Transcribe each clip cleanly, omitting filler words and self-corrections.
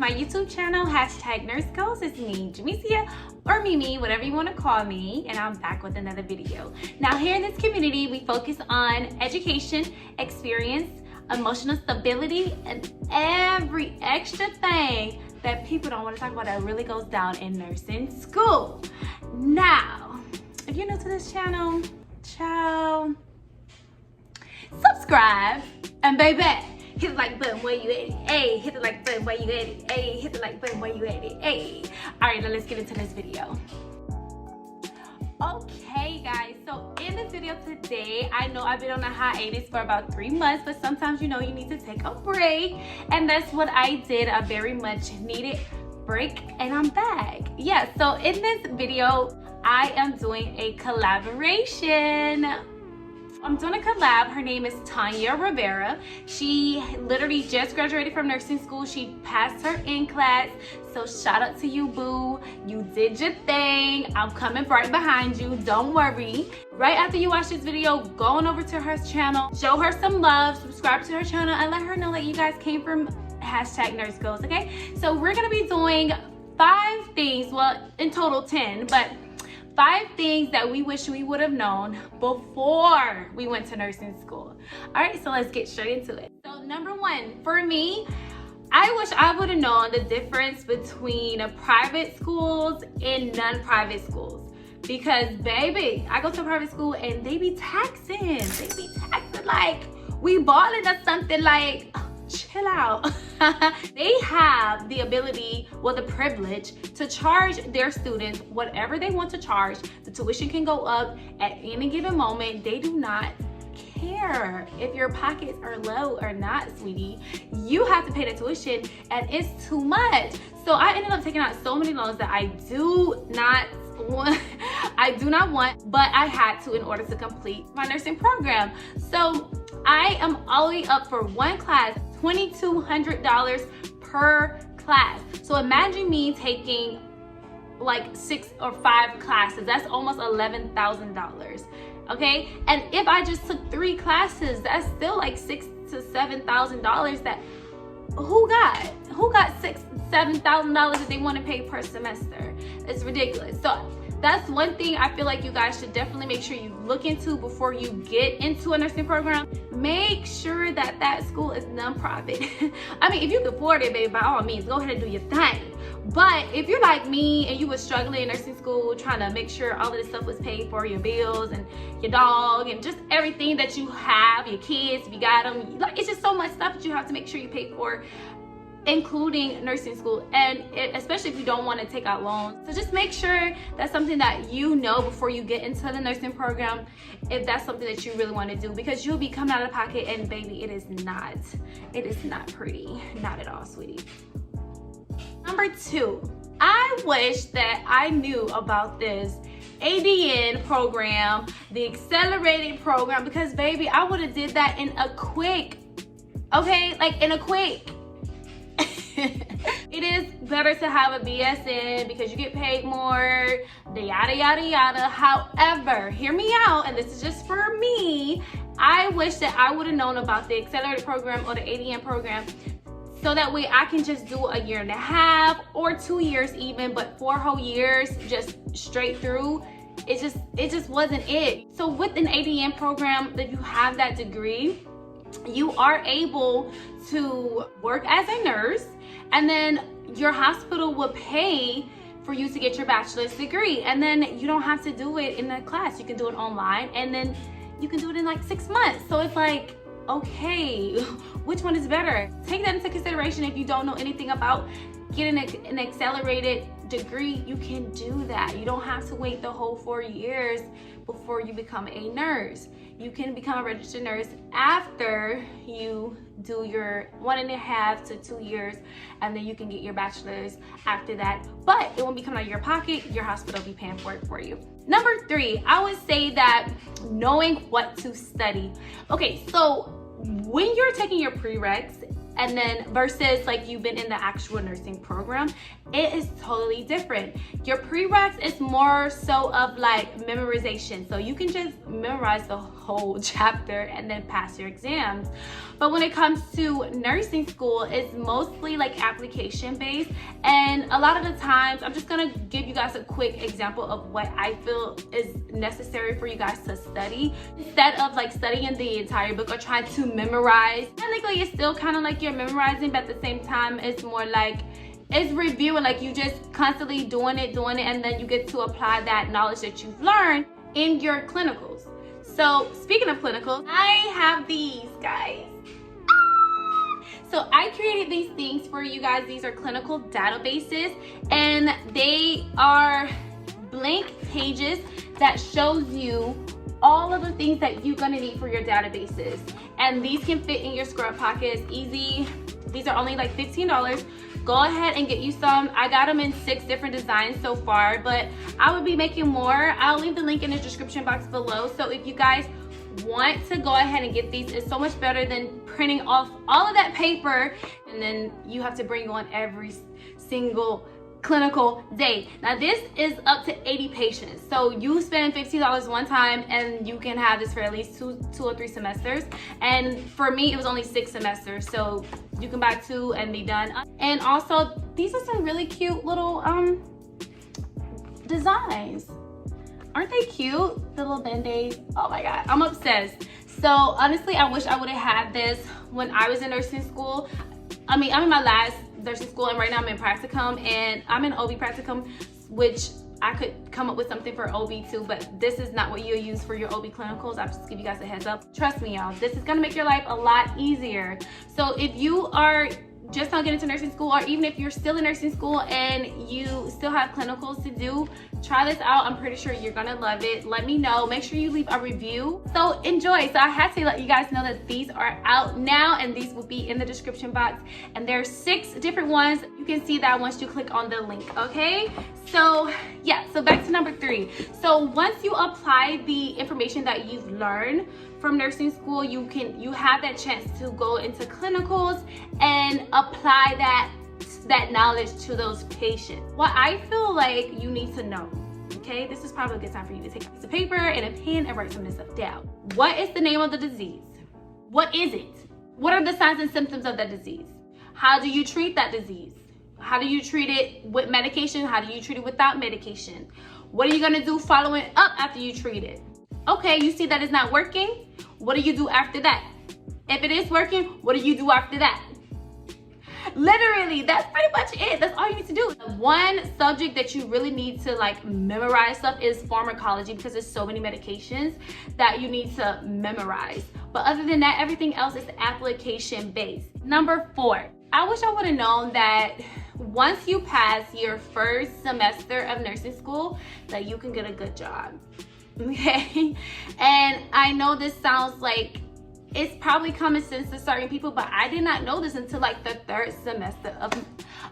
my YouTube channel, #NurseGoals. It's me, Jamesia, or Mimi, whatever you want to call me, and I'm back with another video. Now here in this community, we focus on education, experience, emotional stability, and every extra thing that people don't want to talk about that really goes down in nursing school. Now, if you're new to this channel, ciao, subscribe, and baby, hit the like button where you at it. Hey, hit the like button where you at it. Hey, hit the like button where you at it. Hey. All right, now let's get into this video. Okay, guys, so in this video today, I know I've been on a hiatus for about 3 months, but sometimes you know you need to take a break, and that's what I did, a very much needed break, and I'm back. Yeah, so in this video, I am doing a collaboration. I'm doing a collab. Her name is Tonya Rivera. She literally just graduated from nursing school. She passed her NCLEX. So shout out to you, boo. You did your thing. I'm coming right behind you. Don't worry. Right after you watch this video, go on over to her channel. Show her some love. Subscribe to her channel and let her know that you guys came from #NurseGoals, okay? So we're going to be doing 5 things. Well, in total 10, but 5 things that we wish we would have known before we went to nursing school. All right, so let's get straight into it. So number 1, for me, I wish I would have known the difference between private schools and non-private schools. Because baby, I go to a private school and they be taxing. They be taxing like we balling or something, like chill out. They have the ability, well, the privilege to charge their students whatever they want to charge. The tuition can go up at any given moment. They do not care if your pockets are low or not, sweetie. You have to pay the tuition, and it's too much. So I ended up taking out so many loans that I do not want, but I had to in order to complete my nursing program. So I am only up for one class, $2,200 per class. So imagine me taking like 6 or 5 classes. That's almost $11,000. Okay, and if I just took 3 classes, that's still like $6,000 to $7,000. That who got $6,000 to $7,000 that they want to pay per semester? It's ridiculous. So that's one thing I feel like you guys should definitely make sure you look into before you get into a nursing program. Make sure that that school is non-profit. I mean, if you can afford it, baby, by all means, go ahead and do your thing. But if you're like me and you were struggling in nursing school, trying to make sure all of this stuff was paid for, your bills and your dog and just everything that you have, your kids, if you got them, like, it's just so much stuff that you have to make sure you pay for, including nursing school, and especially if you don't want to take out loans. So just make sure that's something that you know before you get into the nursing program, if that's something that you really want to do, because you'll be coming out of pocket, and baby, it is not pretty, not at all, sweetie. Number 2, I wish that I knew about this ADN program, the accelerated program, because baby, I would have did that in a quick, okay, like in a quick. It is better to have a BSN because you get paid more, the yada yada yada. However, hear me out, and this is just for me, I wish that I would have known about the accelerated program or the ADN program, so that way I can just do 1.5 years or 2 years even, but 4 whole years just straight through. It just wasn't it. So with an ADN program, that you have that degree, you are able to work as a nurse, and then your hospital will pay for you to get your bachelor's degree, and then you don't have to do it in a class. You can do it online, and then you can do it in like 6 months. So it's like, okay, which one is better? Take that into consideration. If you don't know anything about getting an accelerated degree, you can do that. You don't have to wait the whole 4 years before you become a nurse. You can become a registered nurse after you do your 1.5 to 2 years, and then you can get your bachelor's after that, but it won't be coming out of your pocket. Your hospital will be paying for it for you. Number 3, I would say that knowing what to study. Okay, so when you're taking your prereqs, and then versus like you've been in the actual nursing program, it is totally different. Your prereqs is more so of like memorization, so you can just memorize the whole chapter and then pass your exams. But when it comes to nursing school, it's mostly like application based, and a lot of the times I'm just gonna give you guys a quick example of what I feel is necessary for you guys to study. Instead of like studying the entire book or trying to memorize, technically it's still kind of like you're memorizing, but at the same time it's more like it's reviewing, like you just constantly doing it, and then you get to apply that knowledge that you've learned in your clinicals. So speaking of clinicals, I have these, guys. So I created these things for you guys. These are clinical databases, and they are blank pages that shows you all of the things that you're gonna need for your databases. And these can fit in your scrub pockets easy. These are only like $15. Go ahead and get you some. I got them in 6 different designs so far, but I would be making more. I'll leave the link in the description box below. So if you guys want to go ahead and get these, it's so much better than printing off all of that paper and then you have to bring on every single clinical day. Now this is up to 80 patients, so you spend $15 one time and you can have this for at least two or 3 semesters. And for me it was only 6 semesters, so you can buy 2 and be done. And also these are some really cute little designs. Aren't they cute? The little band-aids. Oh my god, I'm obsessed. So honestly, I wish I would have had this when I was in nursing school. I mean, I'm in my last nursing school, and right now I'm in practicum, and I'm in OB practicum, which I could come up with something for OB too, but this is not what you'll use for your OB clinicals. I'll just give you guys a heads up. Trust me, y'all, this is gonna make your life a lot easier. So if you are just not getting into nursing school, or even if you're still in nursing school and you still have clinicals to do, try this out. I'm pretty sure you're gonna love it. Let me know. Make sure you leave a review. So enjoy. So I had to let you guys know that these are out now, and these will be in the description box, and there's 6 different ones. You can see that once you click on the link. Okay, so yeah, so back to number 3. So once you apply the information that you've learned from nursing school, you have that chance to go into clinicals and apply that knowledge to those patients. What I feel like you need to know, okay, this is probably a good time for you to take a piece of paper and a pen and write some of this stuff down. What is the name of the disease? What is it? What are the signs and symptoms of that disease? How do you treat that disease? How do you treat it with medication? How do you treat it without medication? What are you gonna do following up after you treat it? Okay, you see that it's not working. What do you do after that? If it is working, what do you do after that? Literally, that's pretty much it. That's all you need to do. One subject that you really need to like memorize stuff is pharmacology, because there's so many medications that you need to memorize. But other than that, everything else is application based. Number 4, I wish I would have known that once you pass your first semester of nursing school, that you can get a good job. Okay, and I know this sounds like it's probably common sense to certain people, but I did not know this until like the 3rd semester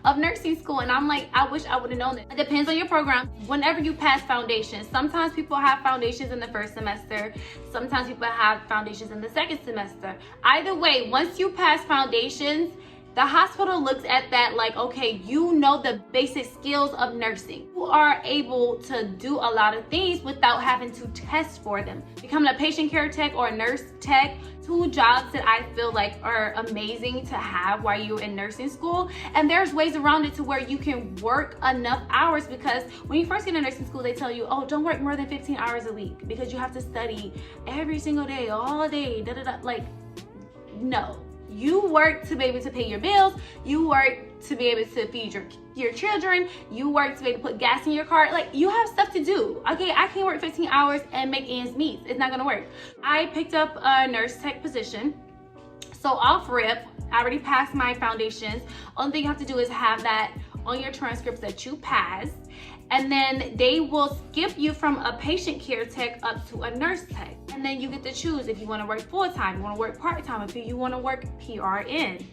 of nursing school, and I'm like, I wish I would have known it. It depends on your program. Whenever you pass foundations, sometimes people have foundations in the 1st semester, sometimes people have foundations in the 2nd semester. Either way, once you pass foundations, the hospital looks at that like, okay, you know the basic skills of nursing. You are able to do a lot of things without having to test for them. Becoming a patient care tech or a nurse tech, 2 jobs that I feel like are amazing to have while you're in nursing school. And there's ways around it to where you can work enough hours, because when you first get into nursing school, they tell you, oh, don't work more than 15 hours a week because you have to study every single day, all day, da da da. Like, no. You work to be able to pay your bills. You work to be able to feed your children. You work to be able to put gas in your car. Like, you have stuff to do. Okay, I can't work 15 hours and make ends meet. It's not gonna work. I picked up a nurse tech position. So off rip, I already passed my foundations. Only thing you have to do is have that on your transcripts that you passed. And then they will skip you from a patient care tech up to a nurse tech. And then you get to choose if you want to work full-time, you want to work part-time, if you want to work PRN.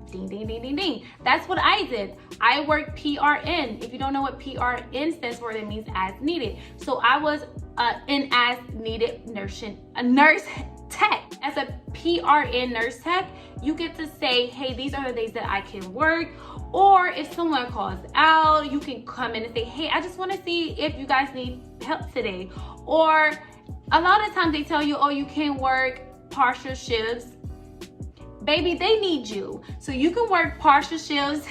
Ding, ding, ding, ding, ding. That's what I did. I worked PRN. If you don't know what PRN stands for, that means as needed. So I was an as needed nurse tech. As a PRN nurse tech, you get to say, hey, these are the days that I can work. Or if someone calls out, you can come in and say, hey, I just want to see if you guys need help today. Or a lot of times they tell you, oh, you can't work partial shifts. Baby, they need you. So you can work partial shifts,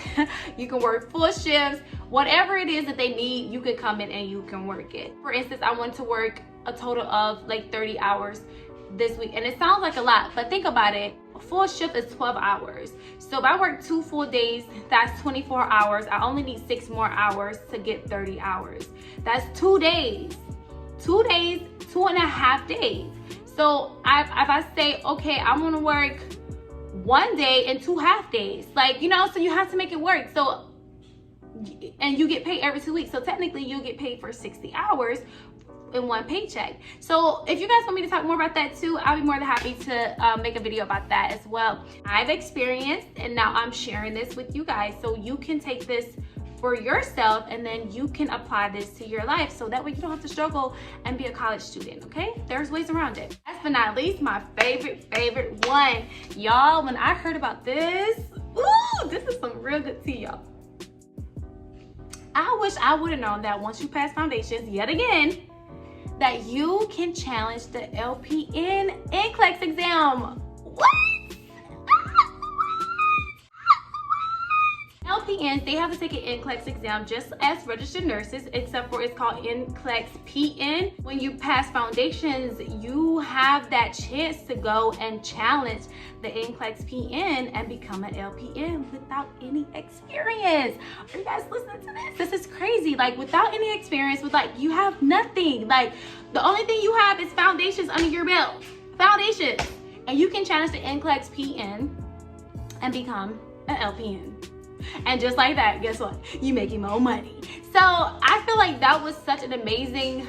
you can work full shifts, whatever it is that they need, you can come in and you can work it. For instance, I want to work a total of like 30 hours this week. And it sounds like a lot, but think about it. A full shift is 12 hours. So if I work 2 full days, that's 24 hours. I only need 6 more hours to get 30 hours. That's 2 days. 2 days, 2.5 days. So if I say, okay, I'm gonna work 1 day and 2 half days, like, you know, so you have to make it work. So, and you get paid every 2 weeks. So technically you'll get paid for 60 hours in 1 paycheck. So if you guys want me to talk more about that too, I'll be more than happy to make a video about that as well. I've experienced, and now I'm sharing this with you guys so you can take this for yourself and then you can apply this to your life, so that way you don't have to struggle and be a college student, okay? There's ways around it. Last but not least, my favorite one. Y'all, when I heard about this, ooh, this is some real good tea, y'all. I wish I would have known that once you pass foundations, yet again, that you can challenge the LPN NCLEX exam. What? LPNs, they have to take an NCLEX exam just as registered nurses, except for it's called NCLEX-PN. When you pass foundations, you have that chance to go and challenge the NCLEX-PN and become an LPN without any experience. Are you guys listening to this? This is crazy. Like, without any experience, with like, you have nothing. Like, the only thing you have is foundations under your belt. Foundations. And you can challenge the NCLEX-PN and become an LPN. And just like that, guess what? You making more money. So I feel like that was such an amazing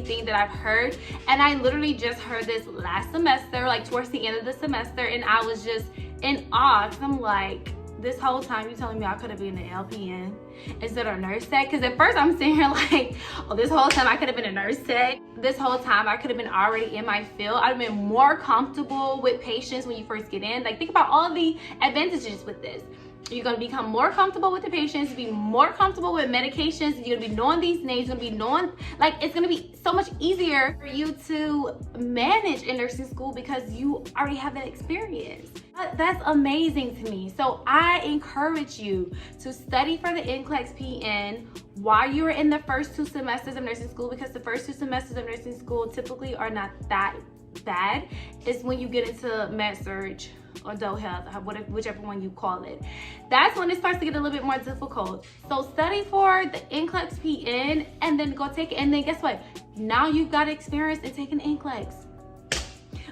thing that I've heard. And I literally just heard this last semester, like towards the end of the semester, and I was just in awe. Cause I'm like, this whole time you telling me I could have been an LPN instead of a nurse tech? Because at first I'm sitting here like, oh, this whole time I could have been a nurse tech. This whole time I could have been already in my field. I'd have been more comfortable with patients when you first get in. Like, think about all the advantages with this. You're gonna become more comfortable with the patients, be more comfortable with medications. You're gonna be knowing these names, you're gonna be knowing, like, it's gonna be so much easier for you to manage in nursing school because you already have that experience. That's amazing to me. So I encourage you to study for the NCLEX-PN while you're in the first 2 semesters of nursing school, because the first 2 semesters of nursing school typically are not that bad. It's when you get into med-surg or adult health, whichever one you call it, that's when it starts to get a little bit more difficult. So study for the NCLEX-PN and then go take it, and then guess what? Now you've got experience in taking NCLEX.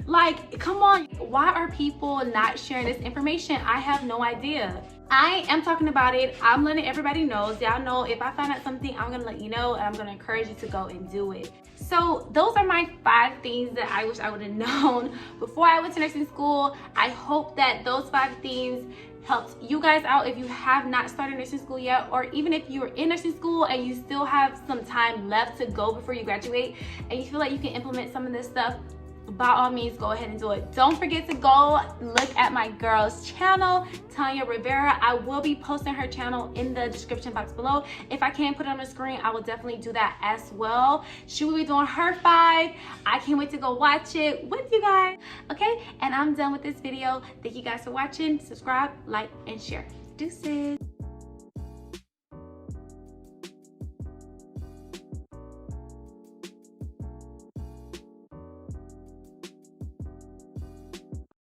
Like, come on, why are people not sharing this information? I have no idea. I am talking about it. I'm letting everybody know. Y'all know if I find out something, I'm gonna let you know, and I'm gonna encourage you to go and do it. So those are my 5 things that I wish I would have known before I went to nursing school. I hope that those 5 things helped you guys out if you have not started nursing school yet, or even if you're in nursing school and you still have some time left to go before you graduate and you feel like you can implement some of this stuff. By all means, go ahead and do it. Don't forget to go look at my girl's channel, Tonya Rivera. I will be posting her channel in the description box below. If I can put it on the screen, I will definitely do that as well. She will be doing her 5. I can't wait to go watch it with you guys. Okay, and I'm done with this video. Thank you guys for watching. Subscribe, like, and share. Deuces.